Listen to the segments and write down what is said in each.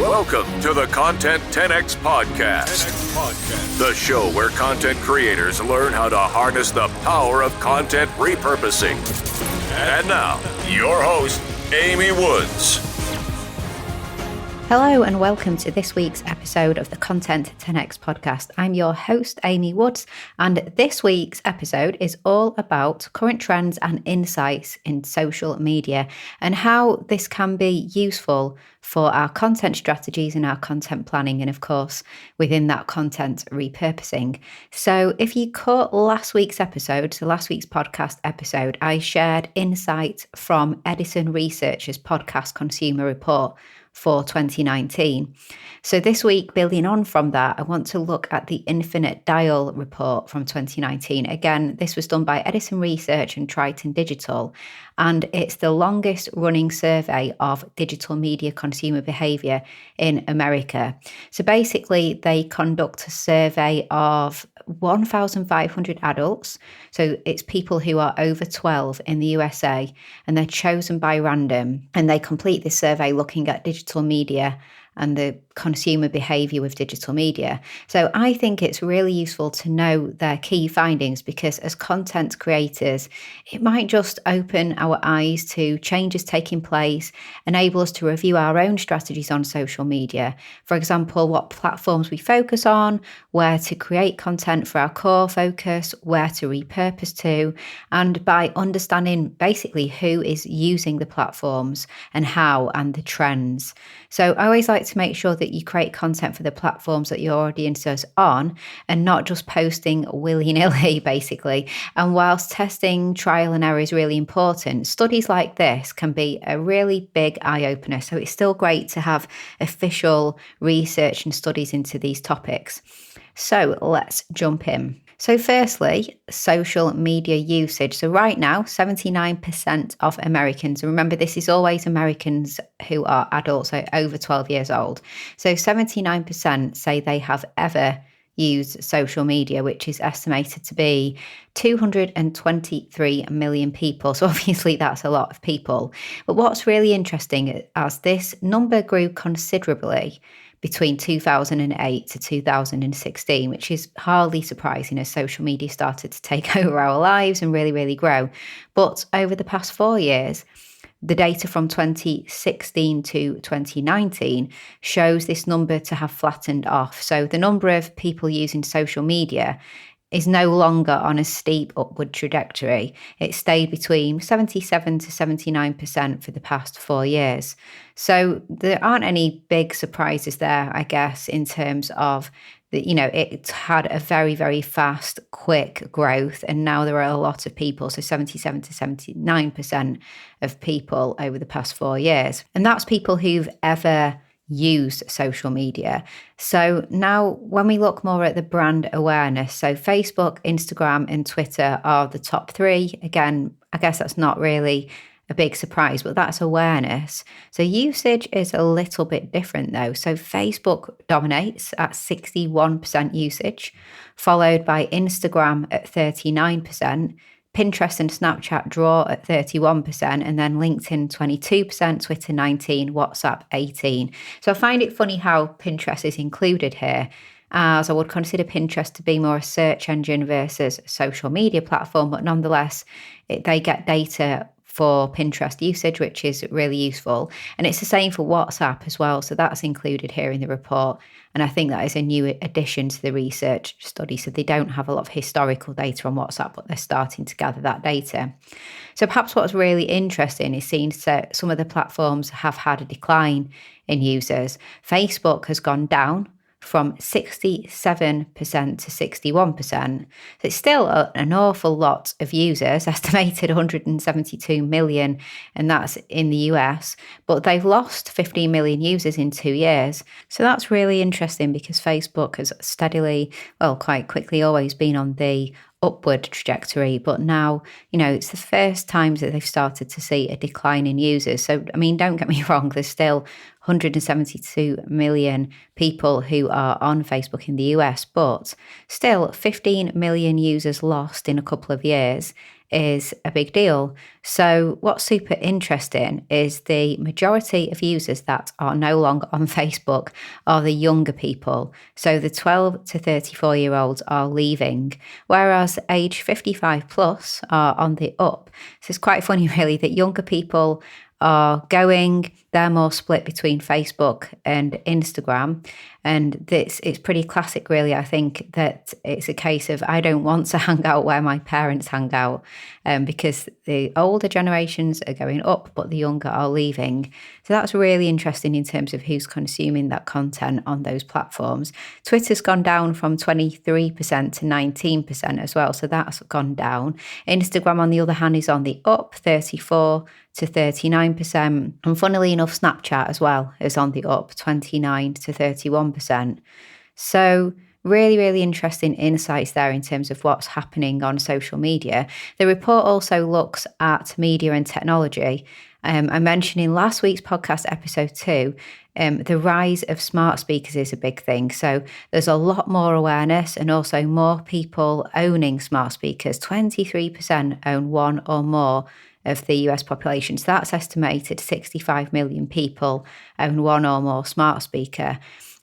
Welcome to the Content 10X Podcast, the show where content creators learn how to harness the power of content repurposing. And now, your host, Amy Woods. Hello and welcome to this week's episode of the Content 10X Podcast. I'm your host, Amy Woods, and this week's episode is all about current trends and insights in social media and how this can be useful for our content strategies and our content planning, and of course, within that content repurposing. So if you caught last week's episode, so last week's podcast episode, I shared insight from Edison Research's podcast consumer report for 2019. So this week, building on from that, I want to look at the Infinite Dial report from 2019. Again, this was done by Edison Research and Triton Digital, and it's the longest running survey of digital media consumer behavior in America. So basically, they conduct a survey of 1,500 adults. So it's people who are over 12 in the USA, and they're chosen by random, and they complete this survey looking at digital media and the consumer behavior with digital media. So I think it's really useful to know their key findings, because as content creators, it might just open our eyes to changes taking place, enable us to review our own strategies on social media. For example, what platforms we focus on, where to create content for our core focus, where to repurpose to, and by understanding basically who is using the platforms and how and the trends. So I always like to make sure that you create content for the platforms that your audience is on and not just posting willy-nilly, basically. And whilst testing, trial and error is really important, studies like this can be a really big eye-opener. So it's still great to have official research and studies into these topics. So let's jump in. So firstly, social media usage. So right now, 79% of Americans, and remember this is always Americans who are adults, so over 12 years old. So 79% say they have ever used social media, which is estimated to be 223 million people. So obviously that's a lot of people. But what's really interesting, as this number grew considerably between 2008 to 2016, which is hardly surprising as social media started to take over our lives and really grow. But over the past 4 years, the data from 2016 to 2019 shows this number to have flattened off. So the number of people using social media is no longer on a steep upward trajectory. It stayed between 77 to 79% for the past 4 years. So there aren't any big surprises there, I guess, in terms of it had a very fast, quick growth, and now there are a lot of people, so 77 to 79% of people over the past 4 years. And that's people who've ever used social media. So now when we look more at the brand awareness, so Facebook, Instagram and Twitter are the top three. Again, I guess that's not really a big surprise, but that's awareness. So usage is a little bit different though. So Facebook dominates at 61% usage, followed by Instagram at 39%, Pinterest and Snapchat draw at 31%, and then LinkedIn 22%, Twitter 19%, WhatsApp 18%. So I find it funny how Pinterest is included here, as I would consider Pinterest to be more a search engine versus a social media platform, but nonetheless, they get data for Pinterest usage, which is really useful. And it's the same for WhatsApp as well. So that's included here in the report. And I think that is a new addition to the research study. So they don't have a lot of historical data on WhatsApp, but they're starting to gather that data. So perhaps what's really interesting is seeing that some of the platforms have had a decline in users. Facebook has gone down from 67% to 61%. So it's still an awful lot of users, estimated 172 million, and that's in the US, but they've lost 15 million users in 2 years. So that's really interesting, because Facebook has steadily, quite quickly, always been on the upward trajectory, but now, it's the first times that they've started to see a decline in users. So, don't get me wrong, there's still 172 million people who are on Facebook in the US, but still 15 million users lost in a couple of years. is a big deal. So what's super interesting is the majority of users that are no longer on Facebook are the younger people. So the 12 to 34-year-olds are leaving, whereas age 55 plus are on the up. So it's quite funny really that younger people are going, they're more split between Facebook and Instagram. And it's pretty classic, really. I think that it's a case of I don't want to hang out where my parents hang out because the older generations are going up, but the younger are leaving. So that's really interesting in terms of who's consuming that content on those platforms. Twitter's gone down from 23% to 19% as well. So that's gone down. Instagram, on the other hand, is on the up, 34 to 39%. And funnily enough, Snapchat as well is on the up, 29 to 31%. So really, really interesting insights there in terms of what's happening on social media. The report also looks at media and technology. I mentioned in last week's podcast, episode 2, the rise of smart speakers is a big thing. So there's a lot more awareness and also more people owning smart speakers. 23% own one or more of the US population. So that's estimated 65 million people own one or more smart speaker.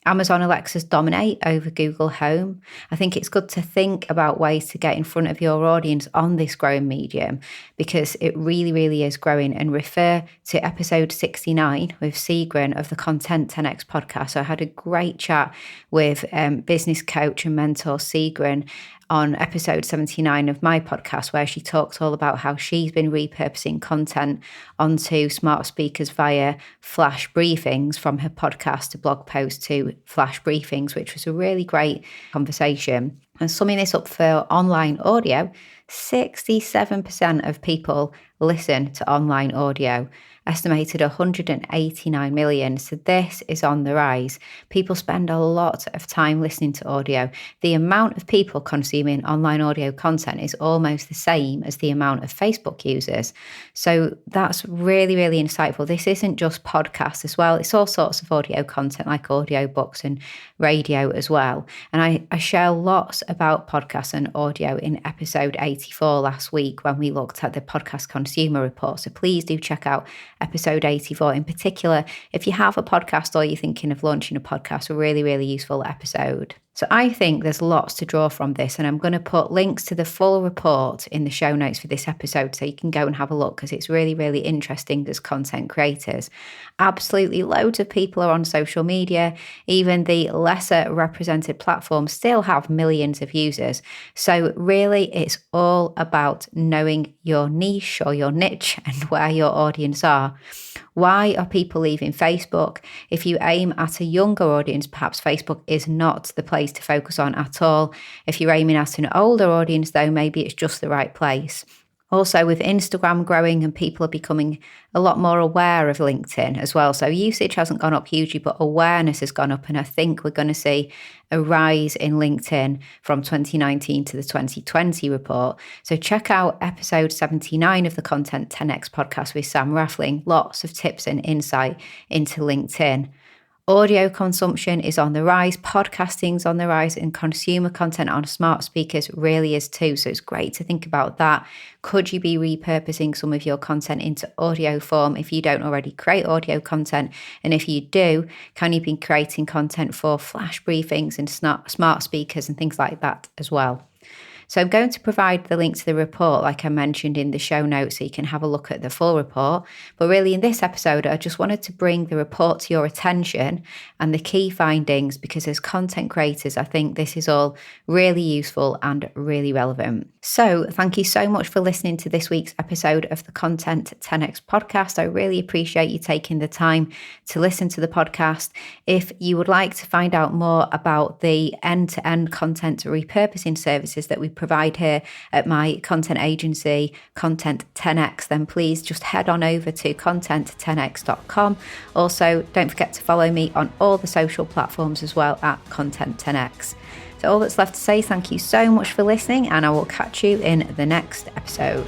Amazon Alexas dominate over Google Home. I think it's good to think about ways to get in front of your audience on this growing medium because it really, really is growing. And refer to episode 69 with Seagren of the Content 10X podcast. So I had a great chat with business coach and mentor Seagren on episode 79 of my podcast, where she talks all about how she's been repurposing content onto smart speakers via flash briefings, from her podcast to blog post to flash briefings, which was a really great conversation. And summing this up for online audio, 67% of people listen to online audio, estimated 189 million. So this is on the rise. People spend a lot of time listening to audio. The amount of people consuming online audio content is almost the same as the amount of Facebook users. So that's really, really insightful. This isn't just podcasts as well. It's all sorts of audio content like audiobooks and radio as well. And I share lots about podcasts and audio in episode 84 last week when we looked at the podcast consumer report. So please do check out episode 84 in particular. If you have a podcast or you're thinking of launching a podcast, a really, really useful episode. So I think there's lots to draw from this, and I'm going to put links to the full report in the show notes for this episode so you can go and have a look because it's really, really interesting as content creators. Absolutely loads of people are on social media. Even the lesser represented platforms still have millions of users. So really it's all about knowing your niche or your niche and where your audience are. Why are people leaving Facebook? If you aim at a younger audience, perhaps Facebook is not the place to focus on at all. If you're aiming at an older audience, though, maybe it's just the right place. Also, with Instagram growing and people are becoming a lot more aware of LinkedIn as well. So usage hasn't gone up hugely, but awareness has gone up. And I think we're going to see a rise in LinkedIn from 2019 to the 2020 report. So check out episode 79 of the Content 10X podcast with Sam Raffling. Lots of tips and insight into LinkedIn. Audio consumption is on the rise, podcasting's on the rise, and consumer content on smart speakers really is too. So it's great to think about that. Could you be repurposing some of your content into audio form if you don't already create audio content? And if you do, can you be creating content for flash briefings and smart speakers and things like that as well? So I'm going to provide the link to the report, like I mentioned in the show notes, so you can have a look at the full report. But really in this episode, I just wanted to bring the report to your attention and the key findings, because as content creators, I think this is all really useful and really relevant. So thank you so much for listening to this week's episode of the Content 10X podcast. I really appreciate you taking the time to listen to the podcast. If you would like to find out more about the end-to-end content repurposing services that we provide here at my content agency, Content 10X, then please just head on over to content10x.com. Also, don't forget to follow me on all the social platforms as well at Content 10X. So all that's left to say, thank you so much for listening, and I will catch you in the next episode.